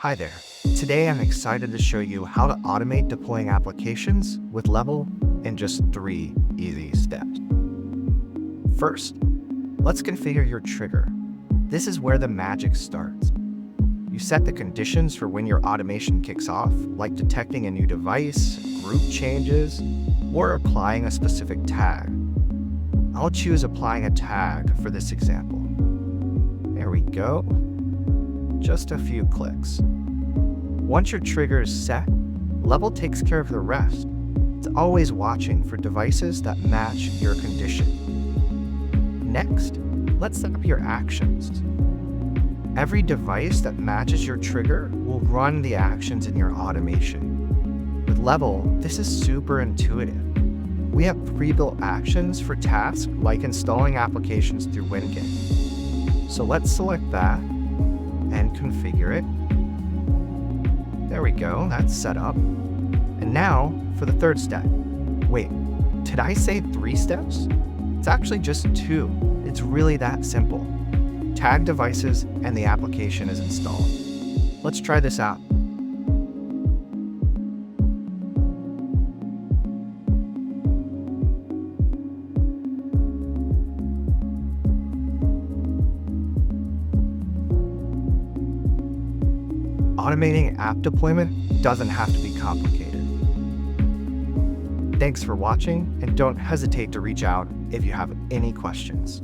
Hi there. Today I'm excited to show you how to automate deploying applications with Level in just 3 easy steps. First, let's configure your trigger. This is where the magic starts. You set the conditions for when your automation kicks off, like detecting a new device, group changes, or applying a specific tag. I'll choose applying a tag for this example. There we go. Just a few clicks. Once your trigger is set, Level takes care of the rest. It's always watching for devices that match your condition. Next, let's set up your actions. Every device that matches your trigger will run the actions in your automation. With Level, this is super intuitive. We have pre-built actions for tasks like installing applications through Winget. So let's select that and configure it. There we go, that's set up. And now for the third step. Wait, did I say 3 steps? It's actually just 2. It's really that simple. Tag devices and the application is installed. Let's try this out. Automating app deployment doesn't have to be complicated. Thanks for watching, and don't hesitate to reach out if you have any questions.